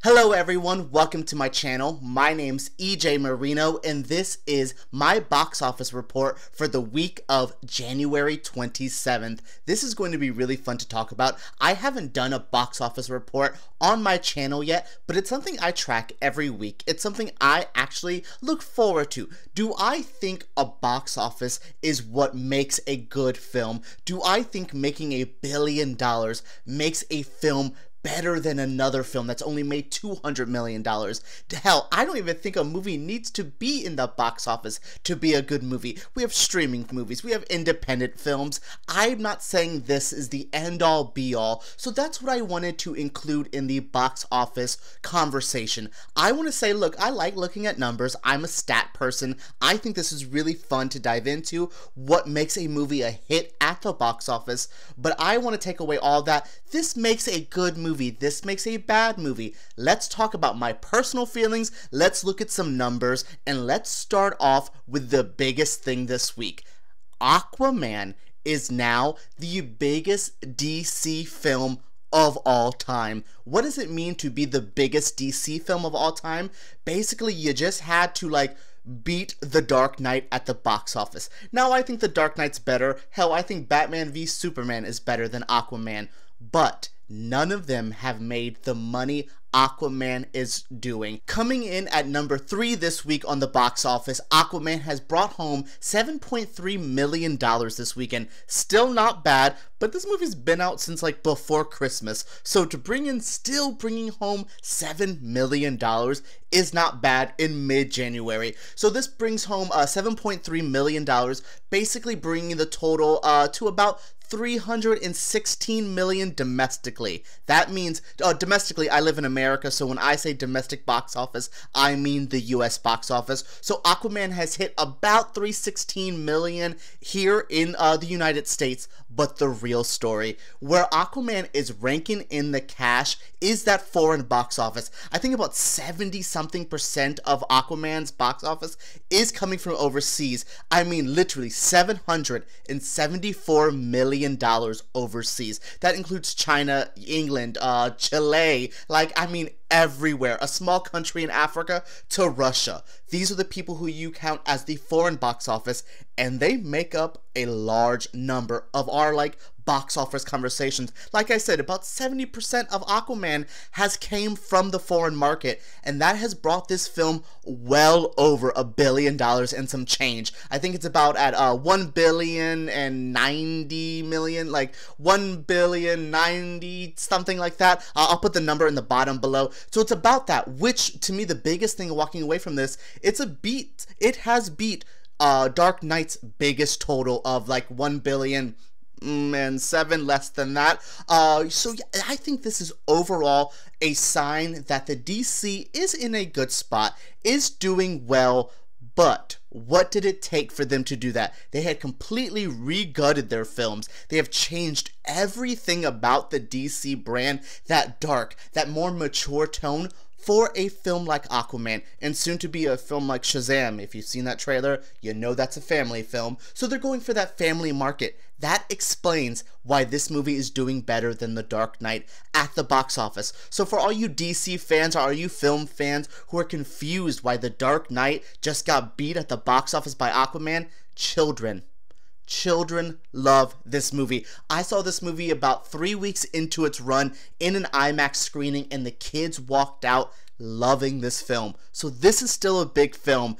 Hello everyone, welcome to my channel. My name's EJ Marino and this is my box office report for the week of January 27th. This is going to be really fun to talk about. I haven't done a box office report on my channel yet, but it's something I track every week. It's something I actually look forward to. Do I think a box office is what makes a good film? Do I think making $1 billion makes a film better than another film that's only made $200 million? Hell, I don't even think a movie needs to be in the box office to be a good movie. We have streaming movies, we have independent films. I'm not saying this is the end-all be-all, so that's what I wanted to include in the box office conversation. I want to say, look, I like looking at numbers. I'm a stat person. I think this is really fun to dive into, what makes a movie a hit at the box office, but I want to take away all that. This makes a good movie. This makes a bad movie. Let's talk about my personal feelings. Let's look at some numbers, and let's start off with the biggest thing this week. Aquaman is now the biggest DC film of all time. What does it mean to be the biggest DC film of all time? Basically, you just had to beat The Dark Knight at the box office. Now, I think The Dark Knight's better. Hell, I think Batman v Superman is better than Aquaman. But none of them have made the money Aquaman is doing. Coming in at number 3 this week on the box office, Aquaman has brought home $7.3 million this weekend. Still not bad, but this movie's been out since before Christmas. So to still bringing home $7 million is not bad in mid-January. So this brings home $7.3 million, basically bringing the total to about $316 million domestically. That means, domestically, I live in America, so when I say domestic box office, I mean the US box office. So Aquaman has hit about $316 million here in the United States, but the real story, where Aquaman is ranking in the cash, is that foreign box office. I think about 70-something% of Aquaman's box office is coming from overseas. I mean, literally $774 million overseas. That includes China, England, Chile, everywhere. A small country in Africa to Russia. These are the people who you count as the foreign box office, and they make up a large number of our box office conversations. Like I said, about 70% of Aquaman has came from the foreign market, and that has brought this film well over $1 billion and some change. I think it's about at $1,090,000,000, 1,090,000,000, something like that. I'll put the number in the bottom below. So it's about that, which to me, the biggest thing walking away from this, it has beat Dark Knight's biggest total of $1 billion and 7 less than that. So yeah, I think this is overall a sign that the DC is in a good spot, is doing well. But what did it take for them to do that? They had completely re-gutted their films. They have changed everything about the DC brand, that dark, that more mature tone, for a film like Aquaman, and soon to be a film like Shazam. If you've seen that trailer, you know that's a family film. So they're going for that family market. That explains why this movie is doing better than The Dark Knight at the box office. So for all you DC fans, or all you film fans who are confused why The Dark Knight just got beat at the box office by Aquaman, children love this movie. I saw this movie about 3 weeks into its run in an IMAX screening, and the kids walked out loving this film. So this is still a big film.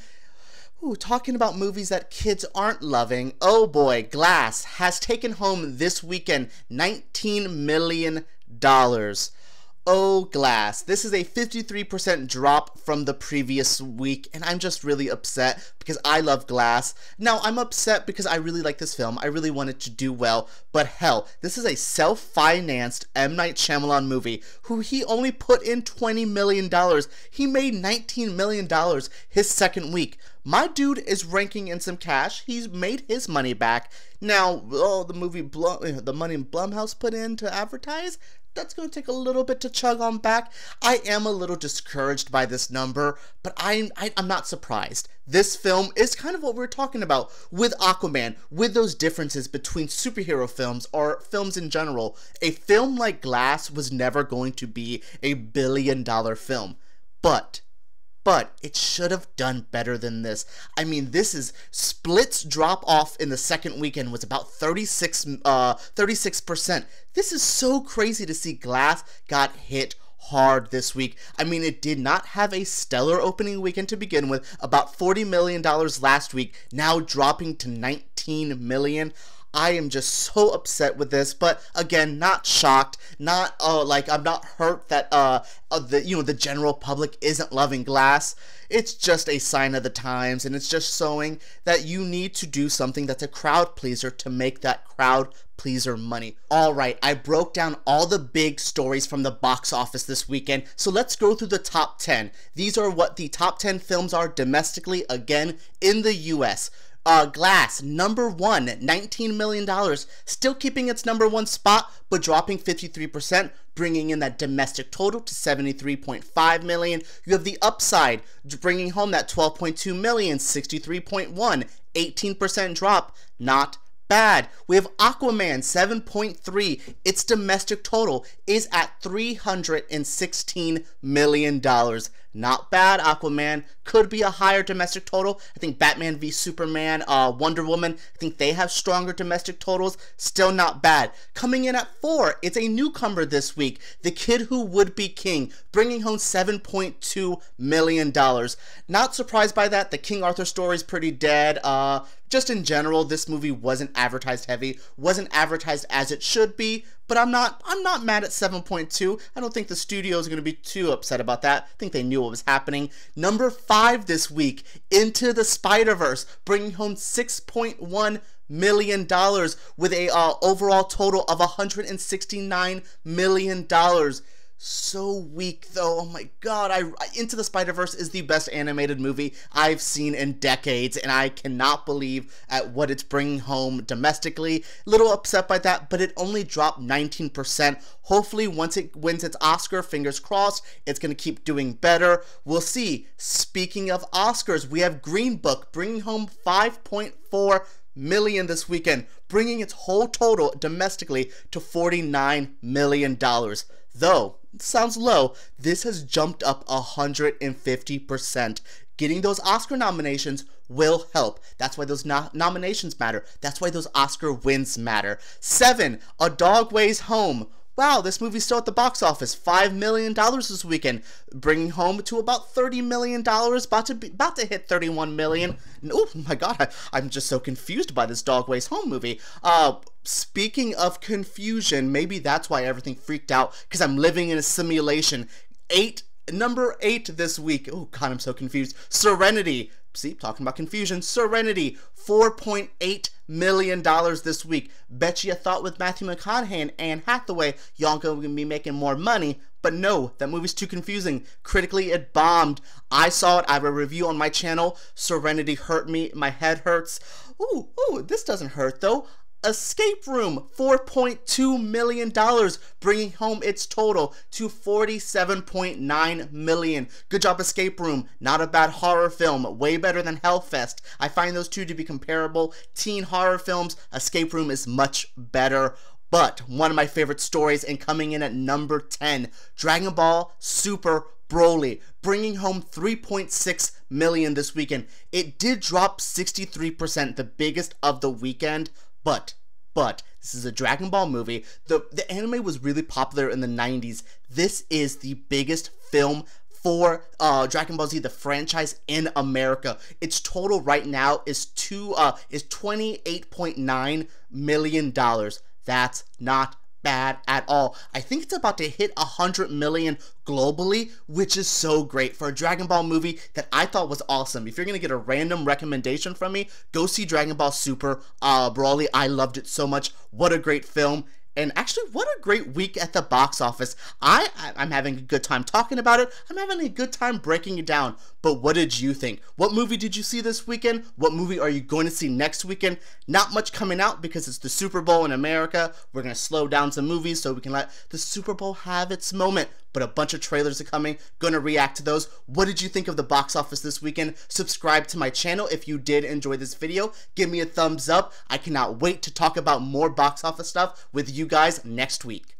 Ooh, talking about movies that kids aren't loving, oh boy, Glass has taken home this weekend $19 million. Oh, Glass. This is a 53% drop from the previous week, and I'm just really upset because I love Glass. Now, I'm upset because I really like this film. I really want it to do well, but hell, this is a self-financed M. Night Shyamalan movie who he only put in $20 million. He made $19 million his second week. My dude is ranking in some cash. He's made his money back. Now, the money Blumhouse put in to advertise, that's going to take a little bit to chug on back. I am a little discouraged by this number, but I'm not surprised. This film is kind of what we're talking about with Aquaman, with those differences between superhero films or films in general. A film like Glass was never going to be a billion-dollar film, but it should have done better than this. I mean, this is Split's drop off in the second weekend was about 36%. This is so crazy to see Glass got hit hard this week. I mean, it did not have a stellar opening weekend to begin with, about $40 million last week, now dropping to $19 million. I am just so upset with this, but again, not shocked, not like I'm not hurt that the general public isn't loving Glass. It's just a sign of the times, and it's just showing that you need to do something that's a crowd pleaser to make that crowd pleaser money. Alright, I broke down all the big stories from the box office this weekend, so let's go through the top 10. These are what the top 10 films are domestically, again, in the US. Glass, number 1, $19 million, still keeping its number 1 spot, but dropping 53%, bringing in that domestic total to $73.5 million. You have The Upside, bringing home that $12.2 million, $63.1, 18% drop, not bad. We have Aquaman, 7.3. Its domestic total is at $316 million. Not bad, Aquaman. Could be a higher domestic total. I think Batman v Superman, Wonder Woman, I think they have stronger domestic totals. Still not bad. Coming in at 4, it's a newcomer this week. The Kid Who Would Be King, bringing home $7.2 million. Not surprised by that. The King Arthur story is pretty dead. Just in general, this movie wasn't advertised heavy, wasn't advertised as it should be, but I'm not mad at 7.2. I don't think the studio is going to be too upset about that. I think they knew what was happening. Number 5 this week, Into the Spider-Verse, bringing home $6.1 million with a overall total of $169 million. So weak though. Oh my god, Into the Spider-Verse is the best animated movie I've seen in decades, and I cannot believe at what it's bringing home domestically. Little upset by that, but it only dropped 19%. Hopefully once it wins its Oscar, fingers crossed, it's going to keep doing better. We'll see. Speaking of Oscars, we have Green Book bringing home $5.4 million this weekend, bringing its whole total domestically to $49 million. Though, it sounds low, this has jumped up 150%. Getting those Oscar nominations will help. That's why those nominations matter. That's why those Oscar wins matter. 7, A Dog Ways Home. Wow, this movie's still at the box office. $5 million this weekend, bringing home to about $30 million, about to hit $31 million. Oh my god, I'm just so confused by this Dog Ways Home movie. Speaking of confusion, maybe that's why everything freaked out, because I'm living in a simulation. Number 8 this week. Oh god, I'm so confused. Serenity. See, talking about confusion. Serenity, $4.8 million this week. Bet you thought with Matthew McConaughey and Anne Hathaway, y'all gonna be making more money. But no, that movie's too confusing. Critically, it bombed. I saw it. I have a review on my channel. Serenity hurt me. My head hurts. Ooh, this doesn't hurt though. Escape Room, $4.2 million, bringing home its total to $47.9 million. Good job, Escape Room. Not a bad horror film. Way better than Hellfest. I find those two to be comparable. Teen horror films, Escape Room is much better. But one of my favorite stories, and coming in at number 10, Dragon Ball Super Broly, bringing home $3.6 million this weekend. It did drop 63%, the biggest of the weekend. But this is a Dragon Ball movie. The anime was really popular in the 90s. This is the biggest film for Dragon Ball Z, the franchise, in America. Its total right now is $28.9 million. That's not bad at all. I think it's about to hit 100 million globally, which is so great for a Dragon Ball movie that I thought was awesome. If you're gonna get a random recommendation from me, go see Dragon Ball Super Broly. I loved it so much. What a great film. And actually, what a great week at the box office. I'm having a good time talking about it. I'm having a good time breaking it down. But what did you think? What movie did you see this weekend? What movie are you going to see next weekend? Not much coming out because it's the Super Bowl in America. We're going to slow down some movies so we can let the Super Bowl have its moment. But a bunch of trailers are coming. Gonna react to those. What did you think of the box office this weekend? Subscribe to my channel if you did enjoy this video. Give me a thumbs up. I cannot wait to talk about more box office stuff with you guys next week.